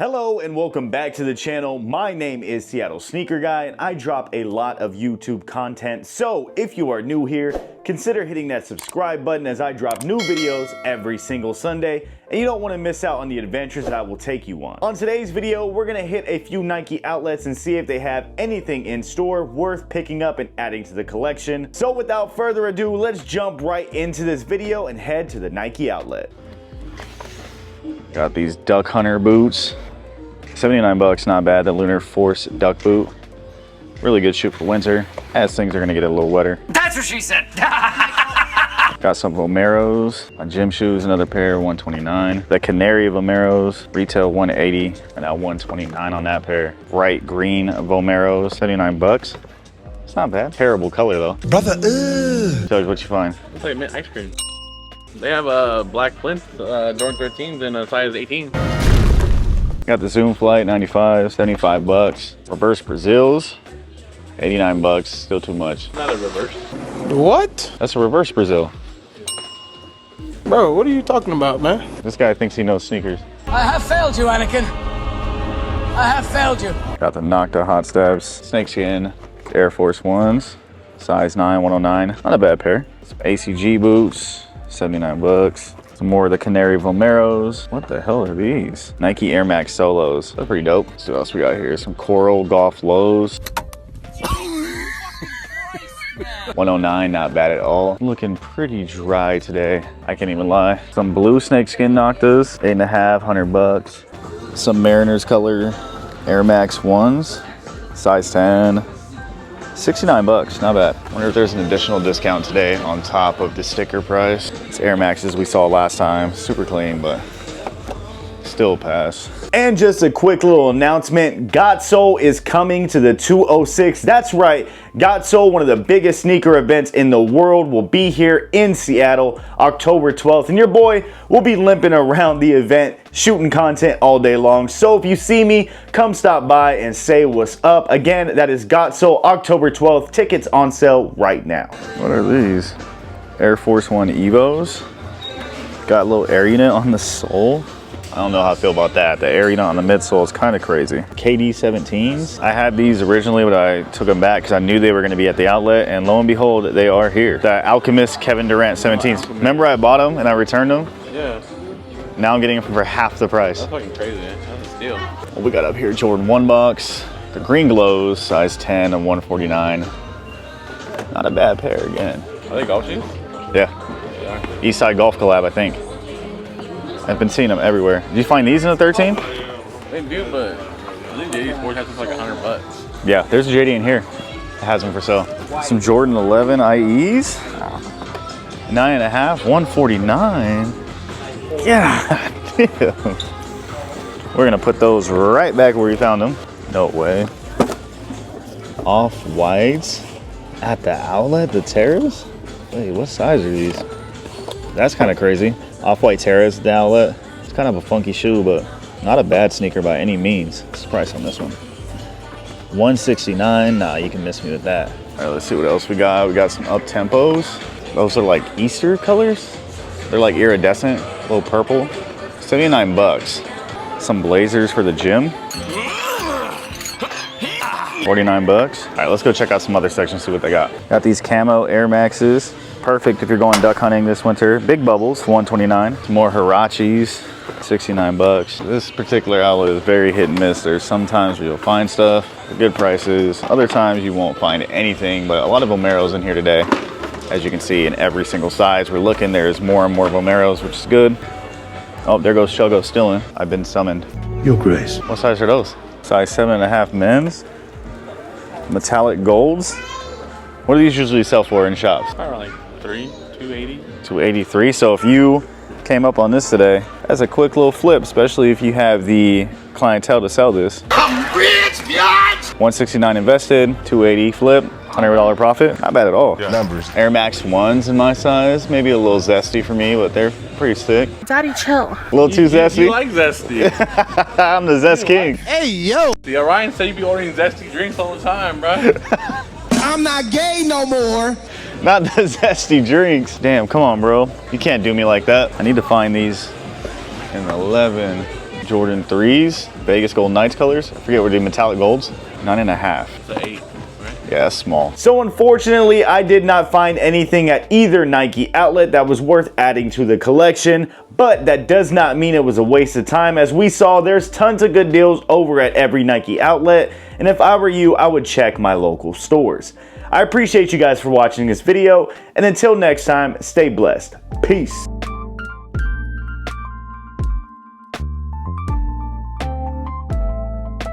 Hello and welcome back to the channel. My name is Seattle Sneaker Guy and I drop a lot of YouTube content. So if you are new here, consider hitting that subscribe button as I drop new videos every single Sunday and you don't want to miss out on the adventures that I will take you on. On today's video, we're going to hit a few Nike outlets and see if they have anything in store worth picking up and adding to the collection. So without further ado, let's jump right into this video and head to the Nike outlet. Got these Duck Hunter boots. 79 bucks, not bad. The Lunar Force Duck Boot. Really good shoe for winter, as things are gonna get a little wetter. That's what she said. Got some Vomeros. My gym shoes, another pair, 129. The Canary Vomeros, retail 180, and now 129 on that pair. Bright green Vomeros, 79 bucks. It's not bad. Terrible color though. Brother, Judge, what you find? It's like mint ice cream. They have a black Flint, Jordan 13s in a size 18. Got the Zoom Flight 95, 75 bucks. Reverse Brazils, 89 bucks, still too much. Not a reverse. what? That's a reverse Brazil. Bro, what are you talking about, man? This guy thinks he knows sneakers. I have failed you, Anakin. I have failed you. Got the Nocta Hot Steps, snakeskin, Air Force Ones, size 9, 109. Not a bad pair. Some ACG boots, 79 bucks. Some more of the Canary Vomeros. What the hell are these? Nike Air Max Solos. That's pretty dope. Let's see what else we got here. Some Coral Golf Lows. 109, not bad at all. Looking pretty dry today. I can't even lie. Some blue snakeskin Noctas, 8.5, 100 bucks. Some Mariners color Air Max ones, size 10. 69 bucks, not bad. Wonder if there's an additional discount today on top of the sticker price. It's Air Maxes we saw last time. Super clean, but still pass. And just a quick little announcement, GotSo is coming to the 206. That's right, GotSo, one of the biggest sneaker events in the world, will be here in Seattle, October 12th. And your boy will be limping around the event, shooting content all day long. So if you see me, come stop by and say what's up. Again, that is GotSo, October 12th. Tickets on sale right now. What are these? Air Force One Evos. Got a little air unit on the sole. I don't know how I feel about that. The air unit on the midsole is kind of crazy. KD 17s. I had these originally, but I took them back because I knew they were going to be at the outlet, and lo and behold, they are here. The Alchemist Kevin Durant 17s. Remember I bought them and I returned them? Yeah. Now I'm getting them for half the price. That's fucking crazy, man. That's a steal. What we got up here? Jordan 1 box. The Green Glows, size 10 and 149. Not a bad pair again. Are they golf shoes? Yeah. Eastside Golf Collab, I think. I've been seeing them everywhere. Did you find these in the 13? They do, but I think JD Sports has just like 100 bucks. Yeah, there's a JD in here. It has them for sale. Some Jordan 11 IEs. 9.5, 149. Yeah, damn. We're gonna put those right back where we found them. No way. Off-whites at the outlet, the Terras? Wait, what size are these? That's kind of crazy. Off-white Terras at the outlet. It's kind of a funky shoe, but not a bad sneaker by any means. What's the price on this one? 169. Nah, you can miss me with that. All right, let's see what else we got. We got some up-tempos. Those are like Easter colors. They're like iridescent, a little purple. 79 bucks. Some blazers for the gym. 49 bucks. All right, let's go check out some other sections, see what they got. Got these camo Air Maxes. Perfect if you're going duck hunting this winter. Big Bubbles, 129. Some more Hirachis, 69 bucks. This particular outlet is very hit and miss. There's sometimes where you'll find stuff at good prices. Other times you won't find anything, but a lot of Vomeros in here today. As you can see, in every single size we're looking, there's more and more Vomeros, which is good. Oh, there goes Shogo Stillin. I've been summoned. Your Grace. What size are those? Size 7.5 men's. Metallic golds. What do these usually sell for in shops? Probably like 280. 283. So if you came up on this today, that's a quick little flip, especially if you have the clientele to sell this. I'm rich, bitch! 169 invested, 280 flip, $100 profit. Not bad at all. Yeah. Numbers. Air Max 1s in my size, maybe a little zesty for me, but they're pretty sick. Daddy, chill. A little too zesty. You like zesty. I'm the zest king. Hey, yo. See, Orion said you be ordering zesty drinks all the time, bro. I'm not gay no more. Not the zesty drinks. Damn, come on, bro. You can't do me like that. I need to find these in 11 Jordan 3s, Vegas Golden Knights colors. I forget what the metallic golds. 9.5. It's an 8, right? Yeah, that's small. So unfortunately, I did not find anything at either Nike outlet that was worth adding to the collection, but that does not mean it was a waste of time. As we saw, there's tons of good deals over at every Nike outlet, and if I were you, I would check my local stores. I appreciate you guys for watching this video, and until next time, stay blessed. Peace.